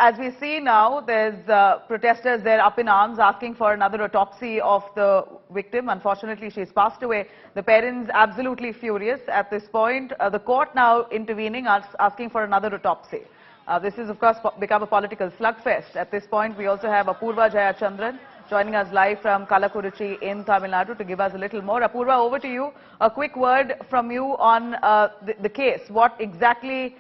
As we see now, there's protesters there up in arms asking for another autopsy of the victim. Unfortunately, she's passed away. The parents absolutely furious at this point. The court now intervening, asking for another autopsy. This is, of course, become a political slugfest. At this point, we also have Apurva Jayachandran joining us live from Kallakurichi in Tamil Nadu to give us a little more. Apurva, over to you. A quick word from you on the case. What exactly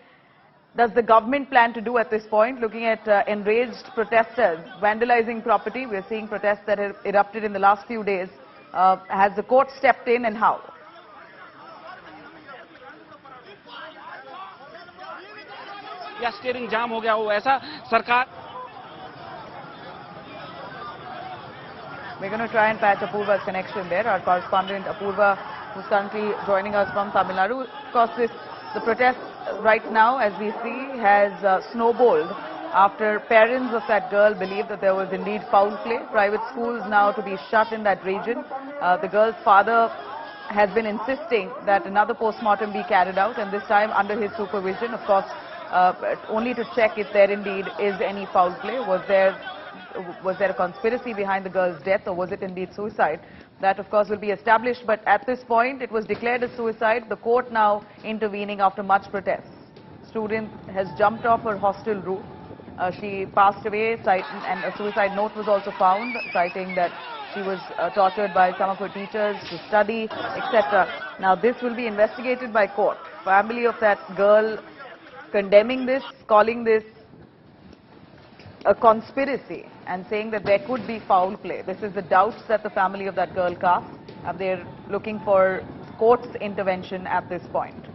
does the government plan to do at this point, looking at enraged protesters vandalizing property? We're seeing protests that have erupted in the last few days. Has the court stepped in, and how? या steering जाम हो गया हो ऐसा सरकार. We're going to try and patch Apurva's connection there. Our correspondent Apurva, who's currently joining us from Tamil Nadu. Of course, the protest right now, as we see, has snowballed after parents of that girl believe that there was indeed foul play. Private schools now to be shut in that region. The girl's father has been insisting that another post-mortem be carried out, and this time under his supervision, of course, only to check if there indeed is any foul play. Was there a conspiracy behind the girl's death, or was it indeed suicide? That, of course, will be established. But at this point, it was declared as suicide. The court now intervening after much protest. Student has jumped off her hostel roof. She passed away, and a suicide note was also found, citing that she was tortured by some of her teachers to study, etc. Now, this will be investigated by court. Family of that girl condemning this, calling this a conspiracy, and saying that there could be foul play. This is the doubts that the family of that girl cast, and they're looking for court's intervention at this point.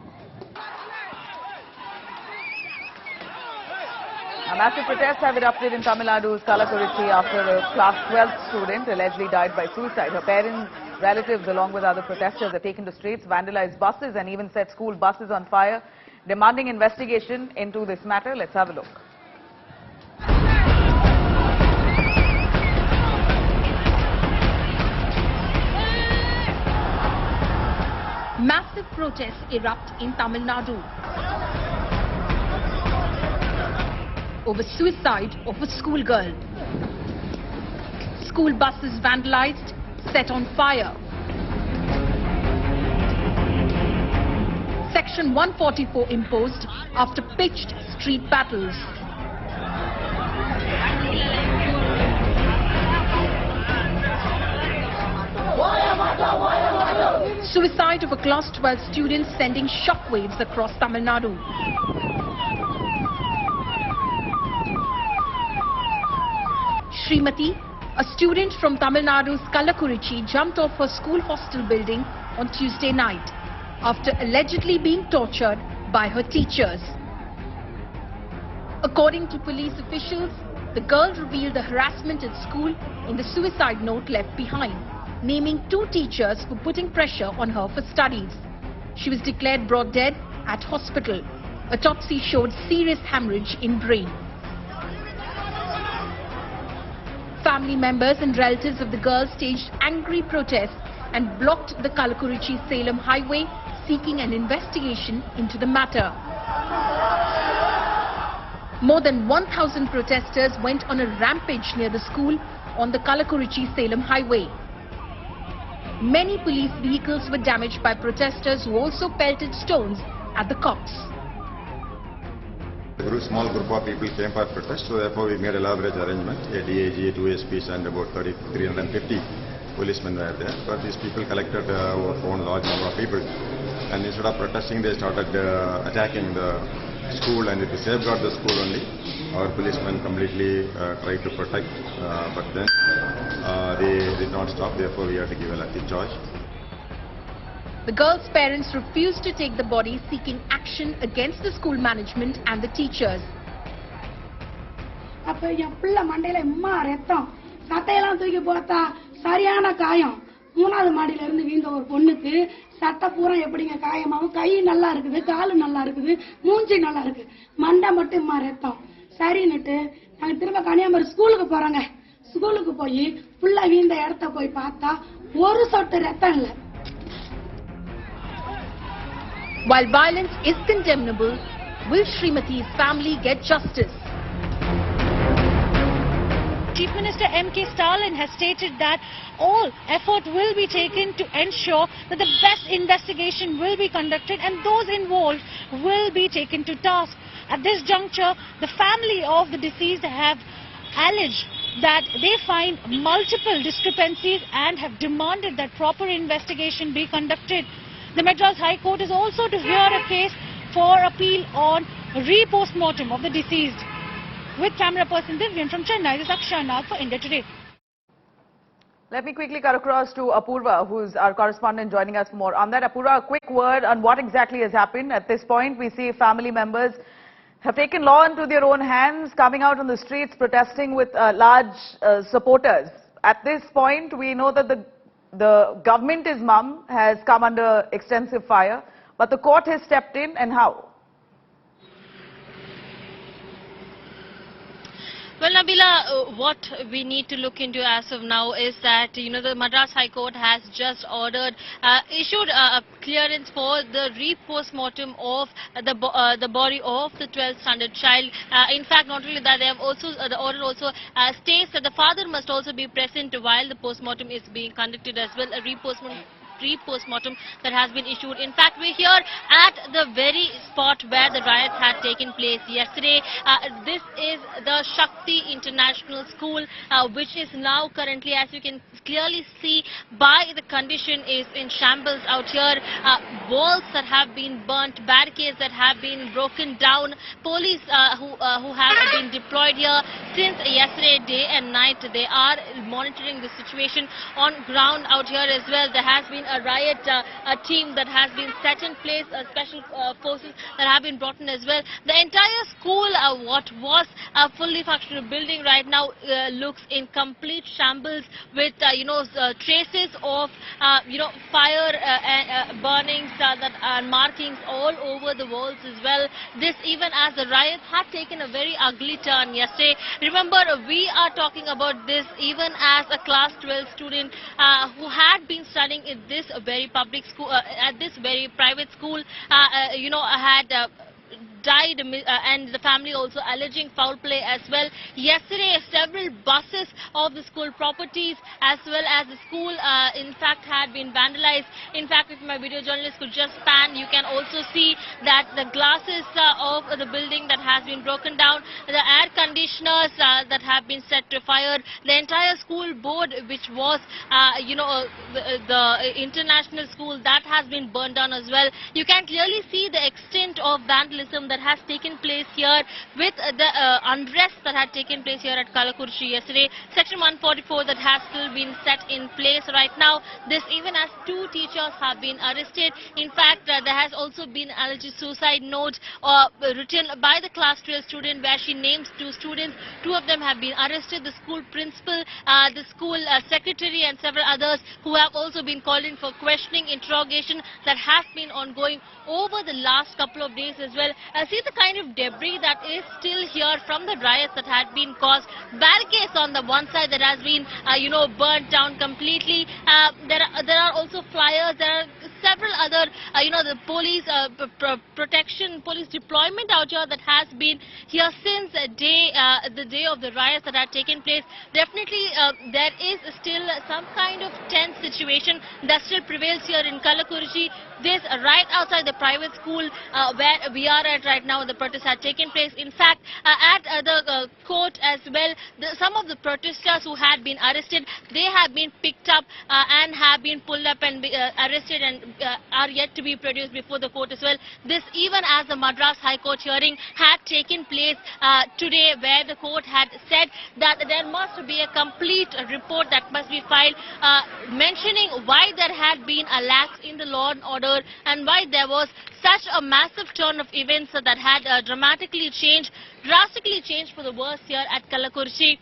Now, massive protests have erupted in Tamil Nadu's Kallakurichi after a class 12th student allegedly died by suicide. Her parents, relatives, along with other protesters, have taken to streets, vandalized buses, and even set school buses on fire, demanding investigation into this matter. Let's have a look. Massive protests erupt in Tamil Nadu over suicide of a schoolgirl. School buses vandalized, set on fire. Section 144 imposed after pitched street battles. Suicide of a class 12 student sending shockwaves across Tamil Nadu. Srimati, a student from Tamil Nadu's Kallakurichi, jumped off her school hostel building on Tuesday night after allegedly being tortured by her teachers. According to police officials, the girl revealed the harassment at school in the suicide note left behind, naming 2 teachers for putting pressure on her for studies. She was declared brought dead at hospital. Autopsy showed serious haemorrhage in brain. Family members and relatives of the girl staged angry protests and blocked the Kallakurichi Salem highway, seeking an investigation into the matter. More than 1,000 protesters went on a rampage near the school on the Kallakurichi Salem highway. Many police vehicles were damaged by protesters who also pelted stones at the cops. A small group of people came for protest, so therefore we made elaborate arrangement. A DAG, 2 SPs and about 350 policemen were there. But these people collected our own large number of people, and instead of protesting, they started attacking the school, and to safeguard the school only, our policemen completely tried to protect, but then they did not stop. Therefore, we had to give a lucky charge. The girl's parents refused to take the body, seeking action against the school management and the teachers. அப்ப என் பிள்ளை மண்டையில இம்மா ரத்தம் சட்டையெல்லாம் தூக்கி போட்டா சரியான காயம். 3வது மாடியில இருந்து வீழ்ந்த ஒரு பொண்ணுக்கு சட்டை பூரா எப்படிங்க காயமாவும், கை நல்லா இருக்குது, காலு நல்லா இருக்குது, மூஞ்சி நல்லா இருக்கு, மண்டை மட்டும் இம்மா ரத்தம். சரின்னுட்டு நாங்க திரும்ப கன்னியாகுமரி ஸ்கூலுக்கு போறோங்க. ஸ்கூலுக்கு போய் புள்ள வீழ்ந்த இடத்த போய் பார்த்தா ஒரு சொட்டு ரத்தம் இல்லை. While violence is condemnable, will Srimati's family get justice? Minister M.K. Stalin has stated that all effort will be taken to ensure that the best investigation will be conducted and those involved will be taken to task. At this juncture, the family of the deceased have alleged that they find multiple discrepancies and have demanded that proper investigation be conducted. The Madras High Court is also to hear a case for appeal on re-postmortem of the deceased. With camera person Divyan from Chennai, this is Akshay Nag for India Today. Let me quickly cut across to Apurva, who's our correspondent, joining us for more on that. Apurva, a quick word on what exactly has happened. At this point, we see family members have taken law into their own hands, coming out on the streets, protesting with large supporters. At this point, we know that the government is mum, has come under extensive fire, but the court has stepped in, and how? Well, Nabila, what we need to look into as of now is that, the Madras High Court has just issued a clearance for the re-postmortem of the body of the 12th standard child. In fact, not only that, they have also, the order also states that the father must also be present while the postmortem is being conducted as well, a re-postmortem that has been issued. In fact, we're here at the very spot where the riots had taken place yesterday. This is the Shakti International School, which is now currently, as you can clearly see by the condition, is in shambles out here. Walls that have been burnt, barricades that have been broken down, police who have been deployed here since yesterday day and night. They are monitoring the situation on ground out here as well. There has been a riot team that has been set in place, special forces that have been brought in as well. The entire school, what was a fully functional building right now, looks in complete shambles with traces of fire burnings that are markings all over the walls as well. This even as the riots had taken a very ugly turn yesterday. Remember, we are talking about this even as a class 12 student who had been studying in this very public school, at this very private school, had died, and the family also alleging foul play as well. Yesterday, several buses of the school properties as well as the school, in fact, had been vandalized. In fact, if my video journalist could just pan, you can also see that the glasses of the building that has been broken down, the air conditioners that have been set to fire, the entire school board, which was, the international school, that has been burned down as well. You can clearly see the extent of vandalism that has taken place here with the unrest that had taken place here at Kallakurichi yesterday. Section 144 that has still been set in place right now. This even as 2 teachers have been arrested. In fact, there has also been an alleged suicide note written by the class 12 student where she names 2 students. 2 of them have been arrested. The school principal, the school secretary and several others who have also been called in for questioning, interrogation that has been ongoing over the last couple of days as well. See the kind of debris that is still here from the riots that had been caused. Barricades on the one side that has been, burnt down completely. There are also flyers. There are several other, the police protection, police deployment out here that has been here since the day of the riots that had taken place. Definitely, there is still some kind of tense situation that still prevails here in Kallakurichi. This right outside the private school where we are at right now, the protest had taken place. In fact, at the court as well, some of the protesters who had been arrested, they have been picked up and have been pulled up and arrested and are yet to be produced before the court as well. This even as the Madras High Court hearing had taken place today, where the court had said that there must be a complete report that must be filed mentioning why there had been a lapse in the law and order and why there was such a massive turn of events that had drastically changed for the worse here at Kallakurichi.